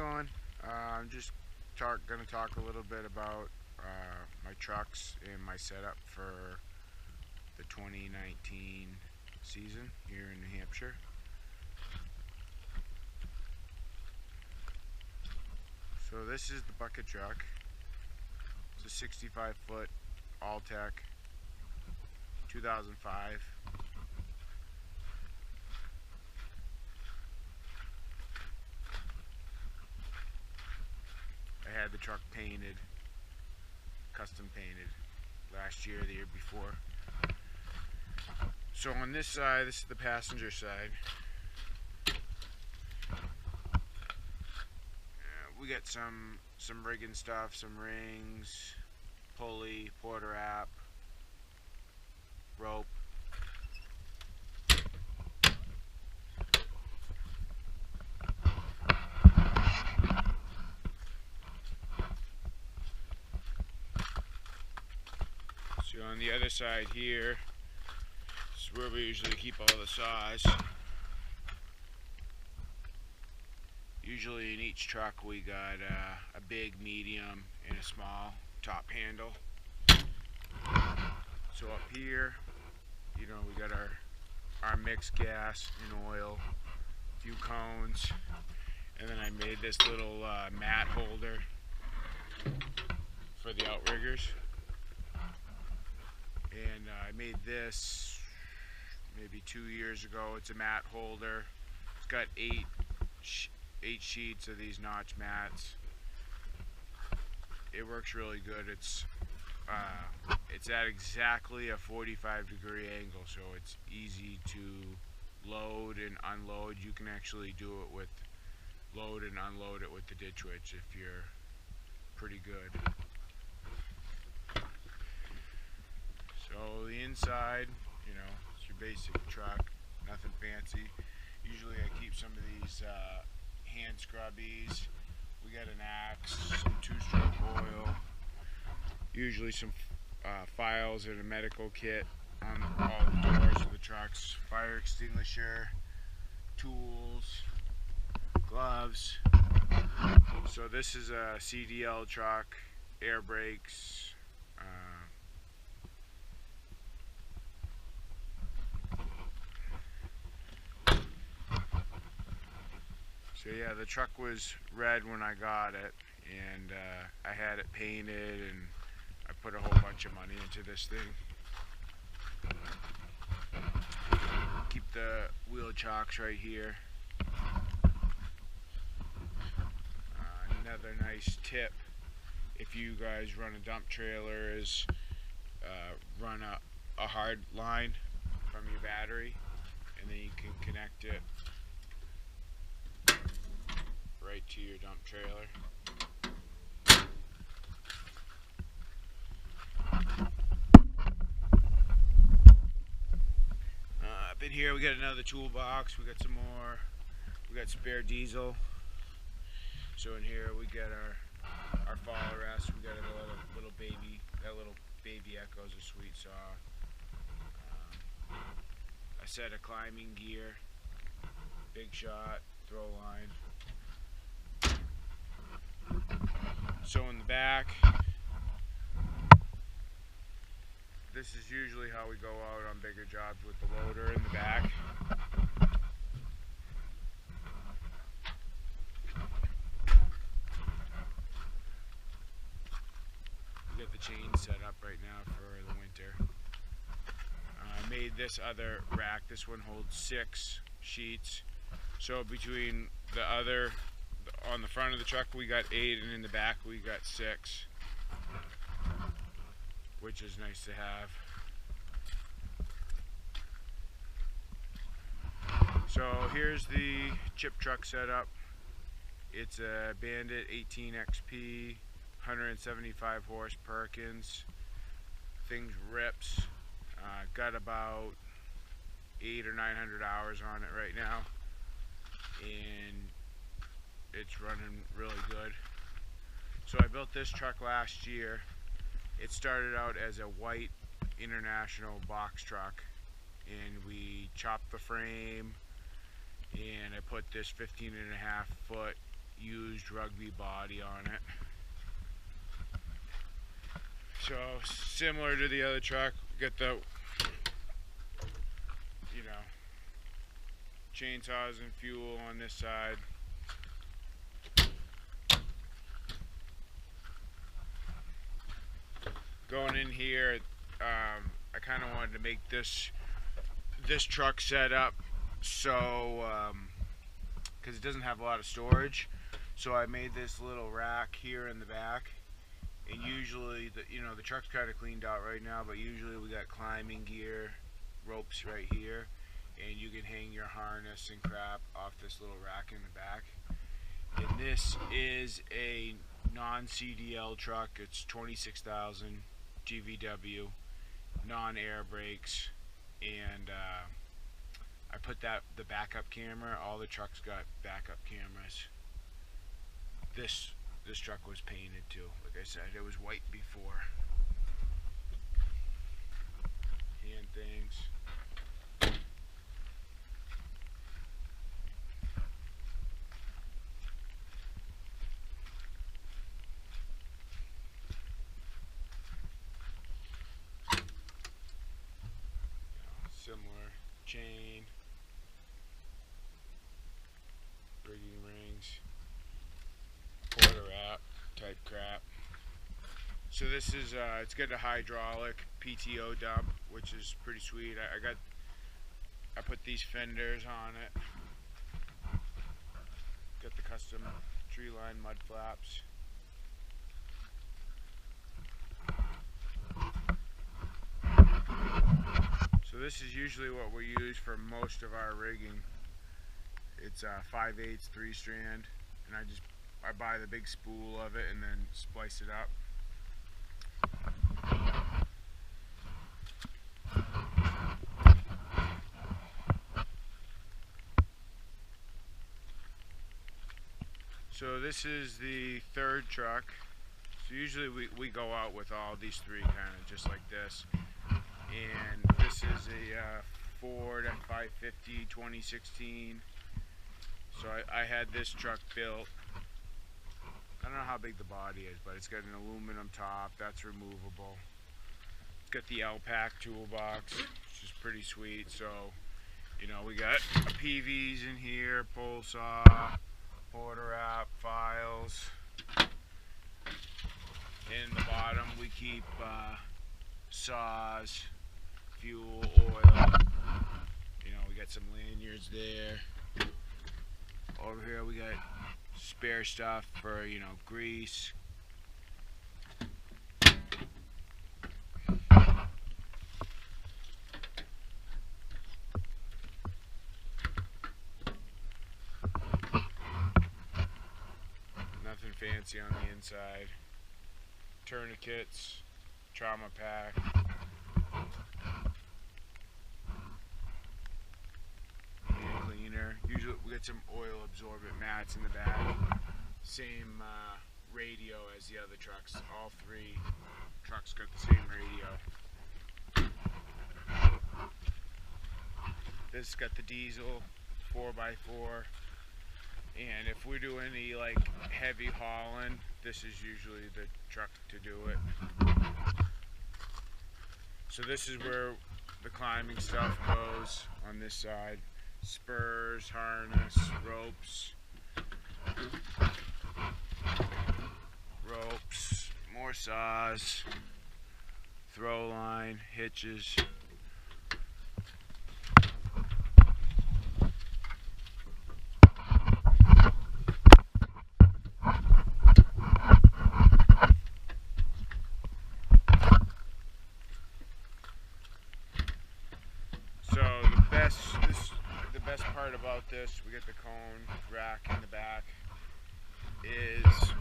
going? I'm just going to talk a little bit about my trucks and my setup for the 2019 season here in New Hampshire. So this is the bucket truck. It's a 65 foot All-Tech 2005. I had the truck painted, custom painted, last year, the year before. So on this side, this is the passenger side. We got some rigging stuff, some rings, pulley, porter wrap, rope. So on the other side here, this is where we usually keep all the saws. Usually in each truck we got a big, medium, and a small top handle. So up here, we got our mixed gas and oil, a few cones, and then I made this little mat holder for the outriggers. And I made this maybe 2 years ago. It's a mat holder. It's got eight sheets of these notch mats. It works really good. It's at exactly a 45-degree angle, so it's easy to load and unload. You can actually do it with load and unload it with the ditch witch if you're pretty good. So the inside, it's your basic truck, nothing fancy. Usually I keep some of these hand scrubbies. We got an axe, some 2-stroke oil, usually some files and a medical kit on all the doors of the trucks, fire extinguisher, tools, gloves. So this is a CDL truck, air brakes. So yeah, the truck was red when I got it, and I had it painted, and I put a whole bunch of money into this thing. Keep the wheel chocks right here. Another nice tip, if you guys run a dump trailer, is run a hard line from your battery, and then you can connect it right to your dump trailer. Up in here we got another toolbox. We got some more. We got spare diesel. So in here we got our fall rest. We got a little baby. That little baby Echo's a sweet saw. A set of climbing gear. Big shot. Throw line. So in the back, this is usually how we go out on bigger jobs, with the loader in the back. We got the chain set up right now for the winter. I made this other rack. This one holds 6 sheets. So between on the front of the truck we got 8, and in the back we got 6, which is nice to have. So here's the chip truck setup. It's a Bandit 18 XP, 175 horse Perkins. Thing rips. Got about 800 or 900 hours on it right now, and it's running really good. So I built this truck last year. It started out as a white International box truck, and we chopped the frame, and I put this 15.5 foot used rugby body on it. So similar to the other truck, get the, you know, chainsaws and fuel on this side. Going in here, I kind of wanted to make this truck set up so because it doesn't have a lot of storage, so I made this little rack here in the back. And usually the truck's kind of cleaned out right now, but usually we got climbing gear, ropes right here, and you can hang your harness and crap off this little rack in the back. And this is a non-CDL truck. It's 26,000 GVW, non-air brakes, and I put the backup camera. All the trucks got backup cameras. This truck was painted too. Like I said, it was white before. Hand things. Similar chain, rigging rings, quarter wrap type crap. So this is it's got a hydraulic PTO dump, which is pretty sweet. I put these fenders on it. Got the custom tree line mud flaps. So this is usually what we use for most of our rigging. It's 5/8 3-strand, and I buy the big spool of it and then splice it up. So this is the third truck. So usually we go out with all these three kind of just like this. And this is a Ford F550 2016. So I had this truck built. I don't know how big the body is, but it's got an aluminum top that's removable. It's got the L-Pack toolbox, which is pretty sweet. So, you know, we got PVs in here, pole saw, quarter wrap, files. In the bottom we keep saws, fuel, oil. You know, we got some lanyards there. Over here we got spare stuff for, you know, grease. Nothing fancy on the inside. Tourniquets, trauma pack. Hand cleaner. Usually we get some oil absorbent mats in the back. Same radio as the other trucks. All three trucks got the same radio. This got the diesel 4x4. And if we do any like heavy hauling, this is usually the truck to do it. So this is where the climbing stuff goes on this side. Spurs, harness, ropes, more saws, throw line, hitches. The best part about this, we get the cone rack in the back, is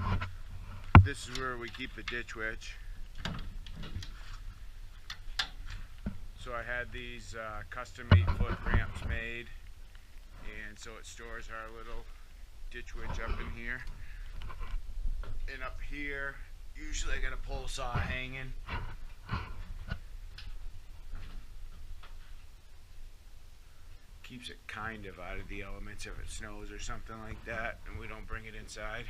this is where we keep the ditch witch. So I had these custom 8-foot ramps made, and so it stores our little ditch witch up in here. And up here, usually I got a pole saw hanging. keeps it kind of out of the elements if it snows or something like that, and we don't bring it inside.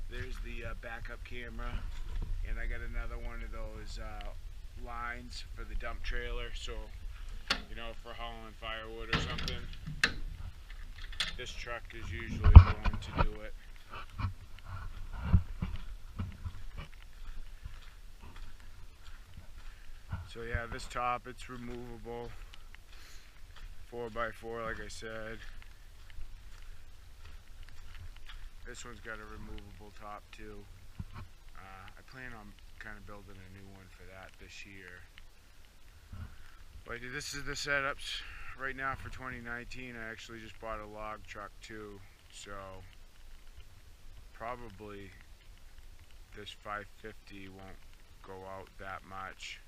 There's the backup camera, and I got another one of those lines for the dump trailer, so you know, for hauling firewood or something. This truck is usually going to do it. So yeah, this top, it's removable, 4x4 like I said. This one's got a removable top too. I plan on kind of building a new one for that this year. But this is the setups right now for 2019. I actually just bought a log truck too, so probably this 550 won't go out that much.